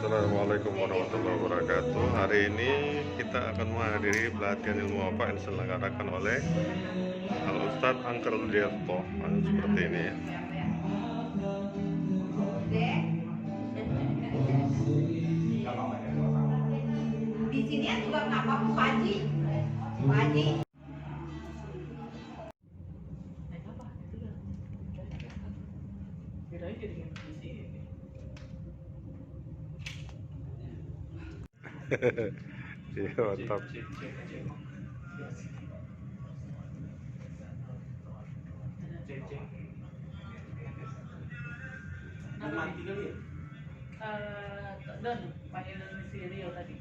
Assalamualaikum warahmatullahi wabarakatuh. Hari ini kita akan menghadiri pelatihan ilmu wafa yang diselenggarakan oleh Al Ustadz Angker Rudiarto. Seperti ini ya. Di sini juga nggak apa-apa, Pak Haji. Pak Haji. Iya, mantap. Dan panggil si Rio tadi.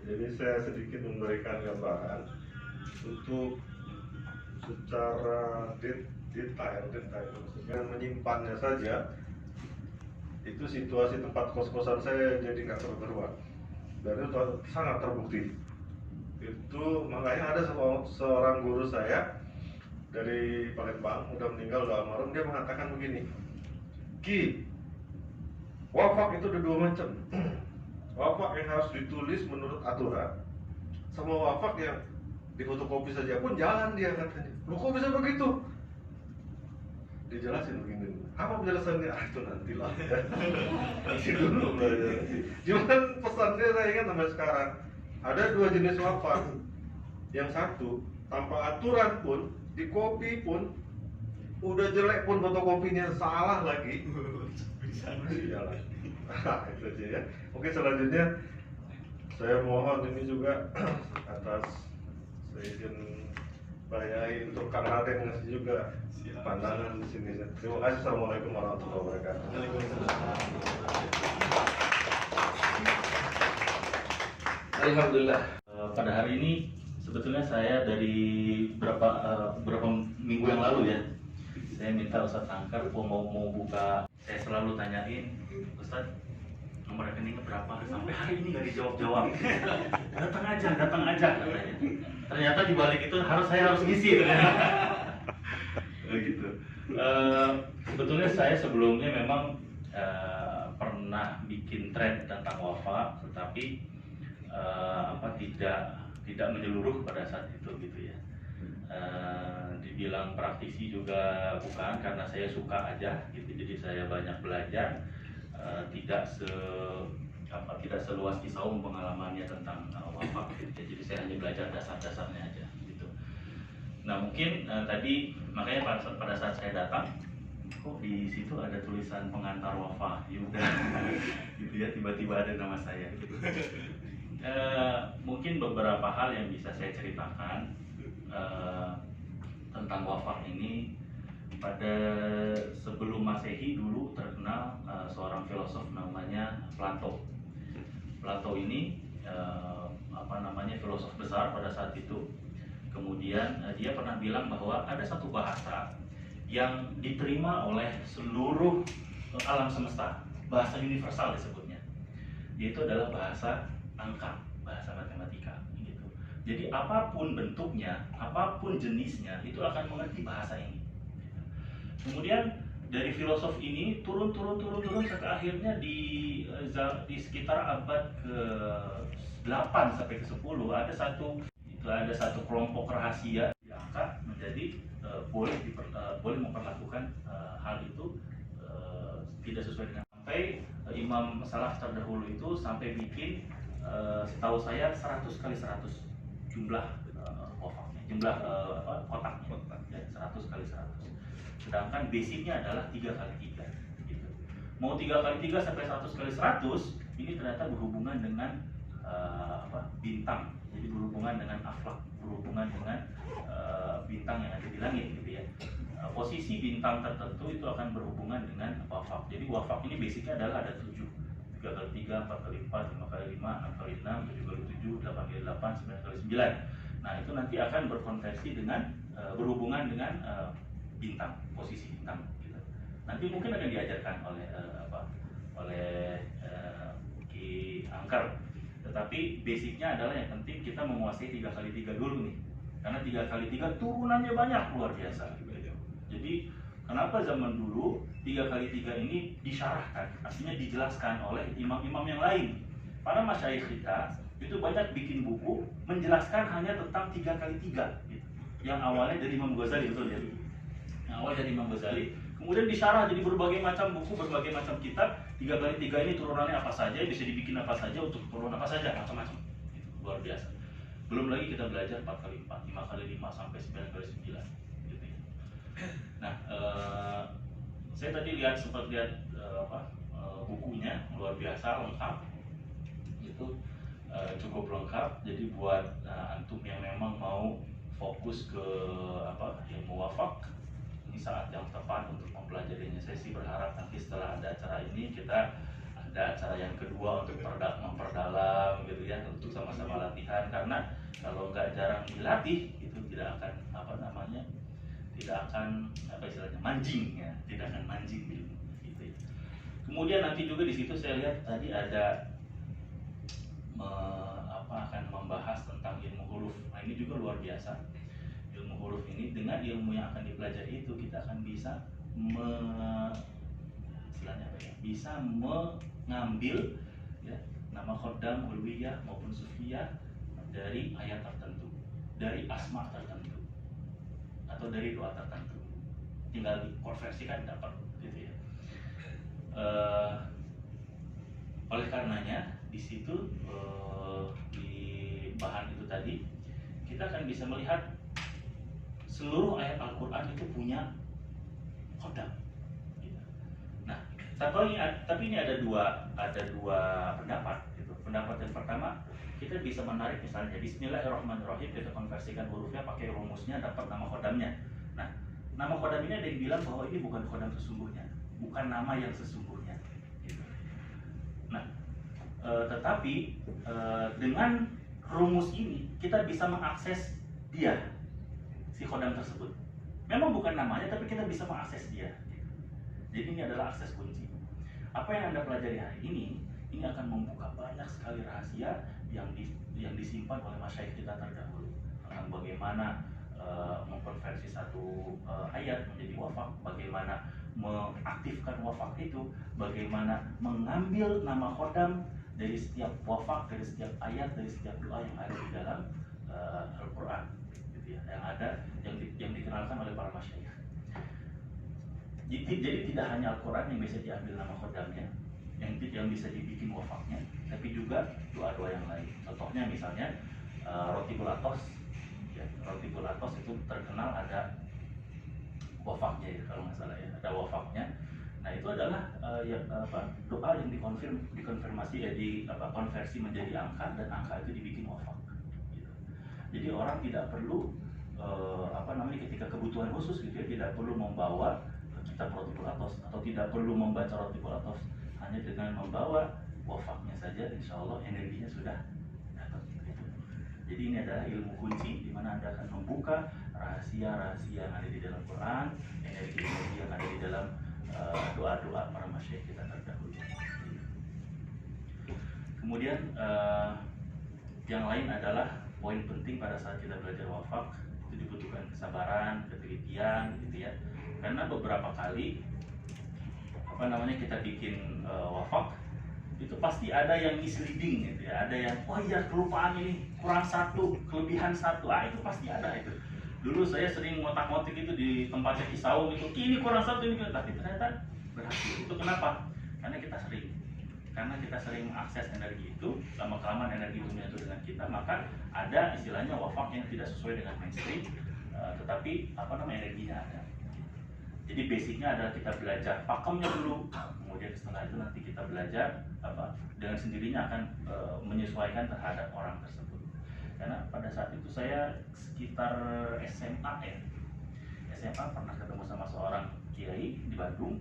Jadi saya sedikit memberikan gambaran untuk secara detail dengan menyimpannya saja. Itu situasi tempat kos-kosan saya jadi nggak seru-seruan dan itu sangat terbukti. Itu makanya ada seorang guru saya dari Palembang, udah meninggal, udah almarhum, dia mengatakan begini, Ki, wafak itu ada dua macam. Wafak yang harus ditulis menurut aturan, sama wafak yang difotokopi saja pun jalan dia, katanya. Loh kok bisa begitu? Dijelasin begini, apa penjelasannya? Itu nantilah ya. Nanti dulu belajar. Cuman pesannya saya ingat sampai sekarang, ada dua jenis wafak. Yang satu tanpa aturan pun, di kopi pun udah jelek pun fotokopinya salah lagi, bisa jalan. Itu aja ya. Oke, selanjutnya saya mohon ini juga atas seizin Pak Yai untuk Kang Raden ngasih juga pandangan di sini. Terima kasih. Assalamualaikum warahmatullahi wabarakatuh. Alhamdulillah. Pada hari ini sebetulnya saya dari beberapa minggu yang lalu ya, saya minta Ustadz Angker mau buka. Saya selalu tanyain, Ustadz nomor rekeningnya berapa, sampai hari ini nggak dijawab-jawab. datang aja katanya. Ternyata di balik itu saya harus ngisi. Gitu. Sebetulnya saya sebelumnya memang pernah bikin thread tentang wafa, tetapi tidak menyeluruh pada saat itu gitu ya. Dibilang praktisi juga bukan, karena saya suka aja gitu, jadi saya banyak belajar. Tidak seluas Kisaum pengalamannya tentang wafak gitu ya. Jadi saya hanya belajar dasar-dasarnya aja gitu. Nah mungkin tadi makanya pada saat saya datang, kok di situ ada tulisan pengantar wafa Yuda gitu ya, tiba-tiba ada nama saya gitu. Mungkin beberapa hal yang bisa saya ceritakan tentang wafak ini. Pada sebelum Masehi dulu terkenal seorang filosof namanya Plato. Plato ini filosof besar pada saat itu. Kemudian dia pernah bilang bahwa ada satu bahasa yang diterima oleh seluruh alam semesta, bahasa universal disebutnya. Yaitu adalah bahasa angka, bahasa matematika gitu. Jadi apapun bentuknya, apapun jenisnya, itu akan mengerti bahasa ini. Kemudian dari filosof ini turun sampai akhirnya di sekitar abad ke-8 sampai ke-10 ada satu kelompok rahasia diangkat menjadi boleh memperlakukan hal itu tidak sesuai dengan, sampai Imam Salaf terdahulu itu sampai bikin setahu saya 100 kali 100 jumlah jumlah kotaknya ya, 100 kali 100. Sedangkan basicnya adalah 3 kali 3 gitu. Mau 3 kali 3 sampai 100 kali 100 ini ternyata berhubungan dengan bintang. Jadi berhubungan dengan aflak, berhubungan dengan bintang yang ada di langit gitu ya. Posisi bintang tertentu itu akan berhubungan dengan wafak. Jadi wafak ini basicnya adalah ada 7. 3 kali 3, 4 kali 4, 5 kali 5, 6 kali 6, 7 kali 7, 8 kali 8, 9 kali 9. Nah itu nanti akan berkonversi dengan berhubungan dengan bintang, posisi bintang gitu. Nanti mungkin akan diajarkan oleh oleh Ki Angker. Tetapi basicnya adalah yang penting kita menguasai 3x3 dulu nih, karena 3x3 turunannya banyak, luar biasa. Jadi kenapa zaman dulu 3x3 ini disyarahkan, artinya dijelaskan oleh imam-imam yang lain. Para masyayikh kita itu banyak bikin buku menjelaskan hanya tentang 3x3 gitu. Yang awalnya dari Imam Ghazali, betul ya? Yang awal dari Imam Ghazali, kemudian disyarah jadi berbagai macam buku, berbagai macam kitab. 3x3 ini turunannya apa saja, bisa dibikin apa saja, untuk turunan apa saja, macam-macam. Gitu, luar biasa. Belum lagi kita belajar 4x4, 5x5 sampai 9x9 gitu ya. Nah, saya tadi sempat lihat bukunya, luar biasa lengkap. Itu cukup lengkap. Jadi buat antum yang memang mau fokus ke ilmu wafak, ini saat yang tepat untuk mempelajarinya. Saya sih berharap nanti setelah ada acara ini kita ada acara yang kedua untuk memperdalam gitu ya, untuk sama-sama latihan. Karena kalau nggak jarang dilatih itu tidak akan tidak akan istilahnya manjing ya, tidak akan manjing gitu ya. Kemudian nanti juga di situ saya lihat tadi ada akan membahas tentang ilmu huruf. Nah ini juga luar biasa. Ilmu huruf ini dengan ilmu yang akan dipelajari itu kita akan bisa bisa mengambil ya, nama khodam, ulwiyah maupun sufiyah dari ayat tertentu, dari asma tertentu, atau dari doa tertentu. Tinggal dikonversikan dapat gitu ya. Oleh karenanya di situ di bahan itu tadi kita akan bisa melihat seluruh ayat Al-Quran itu punya khodam. Nah, tapi ini ada dua pendapat. Gitu. Pendapat yang pertama, kita bisa menarik misalnya Bismillahirrahmanirrahim, kita konversikan hurufnya pakai rumusnya, dapat nama khodamnya. Nah, nama khodam ini ada yang bilang bahwa ini bukan khodam sesungguhnya, bukan nama yang sesungguhnya. Gitu. Nah, tetapi dengan rumus ini kita bisa mengakses dia, si khodam tersebut. Memang bukan namanya, tapi kita bisa mengakses dia. Jadi ini adalah akses kunci. Apa yang Anda pelajari hari ini akan membuka banyak sekali rahasia yang disimpan oleh masyayikh kita terdahulu tentang bagaimana mengkonversi satu ayat menjadi wafak, bagaimana mengaktifkan wafak itu, bagaimana mengambil nama khodam dari setiap wafak, dari setiap ayat, dari setiap doa yang ada di dalam Al-Quran, gitu ya, yang dikenalkan oleh para masyayikh. Jadi tidak hanya Al-Quran yang bisa diambil nama khodamnya, yang bisa dibikin wafaknya, tapi juga doa-doa yang lain. Contohnya misalnya Rotibul Atos, ya, Rotibul Atos itu terkenal ada wafaknya ya, kalau nggak salah ya, ada wafaknya. Nah itu adalah doa yang dikonfirmasi konversi menjadi angka, dan angka itu dibikin wafak. Gitu. Jadi orang tidak perlu ketika kebutuhan khusus gitu ya, tidak perlu membawa kitab Rotibul Atos atau tidak perlu membaca Rotibul Atos, hanya dengan membawa wafaknya saja, insya Allah energinya sudah dapat. Gitu. Jadi ini adalah ilmu kunci di mana Anda akan membuka rahasia-rahasia yang ada di dalam Quran, energi-energi yang ada di dalam doa-doa para masyayikh kita terdahulu. Kemudian yang lain adalah poin penting pada saat kita belajar wafak, itu dibutuhkan kesabaran, ketelitian, gitu ya. Karena beberapa kali kita bikin wafak, itu pasti ada yang misleading gitu ya, ada yang kelupaan ini, kurang satu, kelebihan satu, itu pasti ada itu. Dulu saya sering ngotak-ngotik itu di tempatnya Kisaung itu, ini kurang satu, ini, tapi ternyata berhasil. Itu kenapa? Karena kita sering mengakses energi itu, lama-kelamaan energi itu menyatu dengan kita, maka ada istilahnya wafak yang tidak sesuai dengan mainstream, tetapi energinya ada. Jadi basicnya adalah kita belajar pakemnya dulu, kemudian setelah itu nanti kita belajar dengan sendirinya akan menyesuaikan terhadap orang tersebut. Karena pada saat itu saya sekitar SMA pernah ketemu sama seorang kiai di Bandung.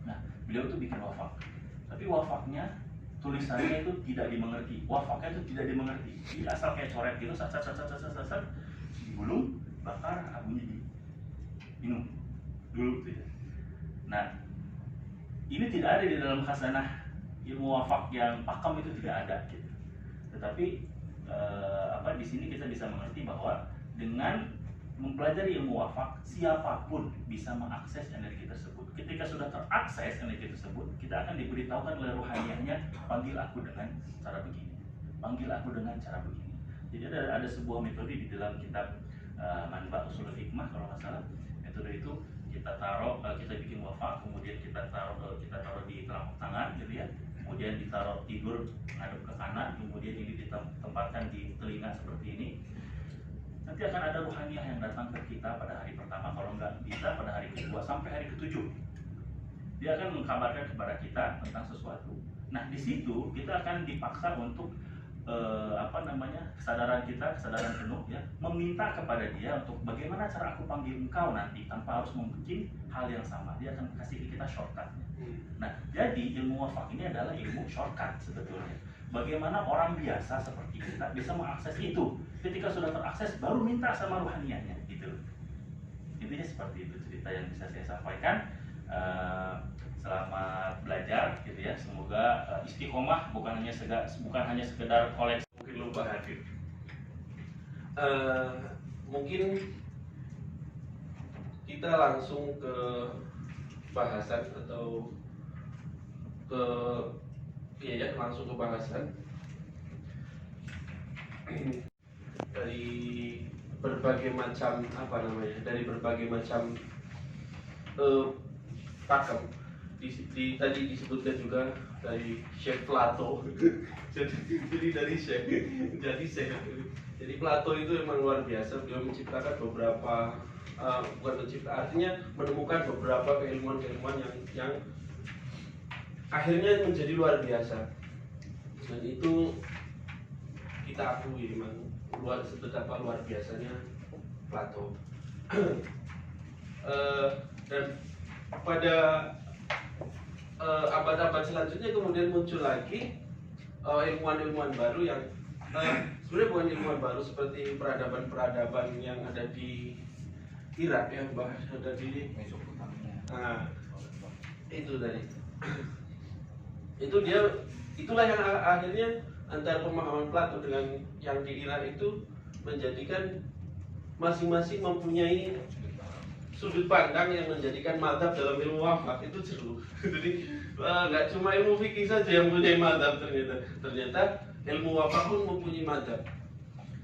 Nah beliau tuh bikin wafak, tapi wafaknya tulisannya itu tidak dimengerti, wafaknya itu tidak dimengerti. Jadi asal kayak coret gitu, sat, digulung, bakar, abunya diminum dulu gitu ya. Nah, ini tidak ada di dalam khazanah ilmu wafak yang pakam, itu tidak ada gitu. Tetapi di sini kita bisa mengerti bahwa dengan mempelajari ilmu wafak, siapapun bisa mengakses energi tersebut. Ketika sudah terakses energi tersebut, kita akan diberitahukan oleh rohaniahnya, panggil aku dengan cara begini, panggil aku dengan cara begini. Jadi ada sebuah metode di dalam kitab Manba Ushulul Hikmah kalau nggak salah. Metode itu kita bikin wafak, kemudian kita taruh di telapak tangan gitu ya, kemudian ditaruh tidur ngadep ke kanan, kemudian ini ditempatkan di telinga seperti ini. Nanti akan ada ruhaniah yang datang ke kita pada hari pertama, kalau nggak bisa pada hari kedua sampai hari ketujuh. Dia akan mengkabarkan kepada kita tentang sesuatu. Nah, di situ kita akan dipaksa untuk kesadaran penuh ya, meminta kepada dia untuk bagaimana cara aku panggil engkau nanti tanpa harus membuat hal yang sama. Dia akan kasih kita shortcutnya. Nah, jadi ilmu wafak ini adalah ilmu shortcut sebetulnya. Bagaimana orang biasa seperti kita bisa mengakses itu. Ketika sudah terakses, baru minta sama rohaniahnya gitu. Intinya seperti itu cerita yang bisa saya sampaikan. Selamat belajar gitu ya. Semoga istiqomah, bukan hanya sekedar koleksi. Mungkin lupa hadir. Mungkin kita langsung ke bahasan atau langsung ke bahasan dari berbagai macam dari berbagai macam pakem. Tadi disebutkan juga dari Chef Plato. jadi dari chef jadi chef. Jadi Plato itu memang luar biasa. Beliau menciptakan beberapa artinya menemukan beberapa keilmuan yang akhirnya menjadi luar biasa, dan itu kita akui memang betapa luar biasanya Plato. Dan pada abad-abad selanjutnya kemudian muncul lagi ilmuwan-ilmuwan baru yang sebenarnya bukan ilmuwan baru, seperti peradaban-peradaban yang ada di Irak ya, ada di Mesopotamia. Nah, itu tadi. Itulah yang akhirnya antara pemahaman Plato dengan yang di Irak itu menjadikan masing-masing mempunyai sudut pandang yang menjadikan mazhab dalam ilmu wafak itu seru. Jadi nggak cuma ilmu fikih saja yang mempunyai mazhab, ternyata ilmu wafak pun mempunyai mazhab.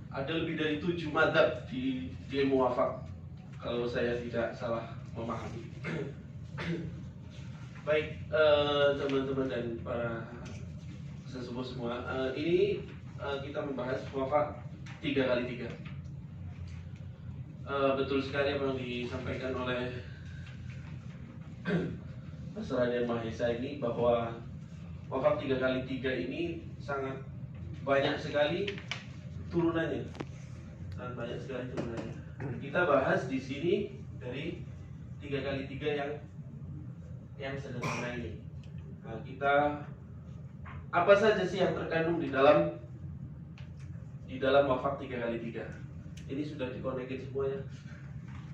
Ada lebih dari 7 mazhab di ilmu wafak, kalau saya tidak salah memahami. Baik, teman-teman dan para sesepuh semua, ini kita membahas wafak 3x3. Betul sekali yang disampaikan oleh Mas Raden Mahesa ini, bahwa wafak 3x3 ini sangat banyak sekali turunannya. Kita bahas di sini dari 3x3 yang sederhana ini. Nah, kita apa saja sih yang terkandung di dalam wafak 3x3? Ini sudah dikonekin semuanya.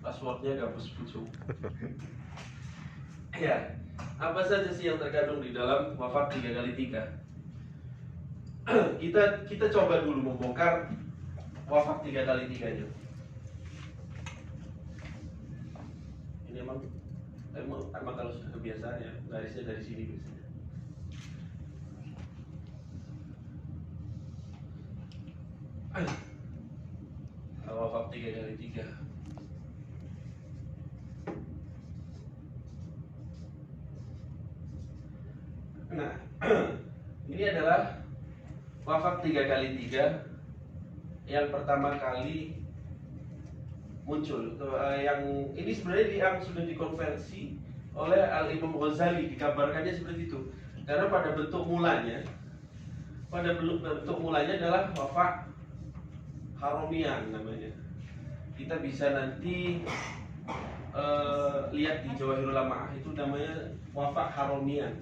Passwordnya gabus pucung. Ya, apa saja sih yang terkandung di dalam wafak 3x3? Kita coba dulu membongkar wafak 3x3-nya. Ini emang kalau sudah kebiasaan ya, garisnya dari sini biasanya. Wafak 3x3. Nah, ini adalah wafak 3x3 yang pertama kali muncul. Yang ini sebenarnya yang sudah dikonversi oleh Al-Imam Ghazali, dikabarkannya seperti itu. Karena pada bentuk mulanya adalah wafak Haromian namanya. Kita bisa nanti lihat di Jawahirul Lamaah, itu namanya wafak Haromian.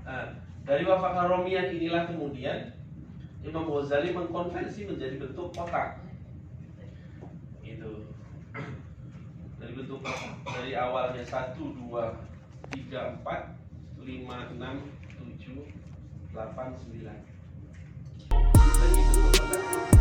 Nah, dari wafakar romian inilah kemudian Imam Ghazali mengkonversi menjadi bentuk kotak. Itu dari bentuk kotak. Dari awalnya 1, 2, 3, 4, 5, 6, 7, 8, 9. Dan itu bentuk kotak.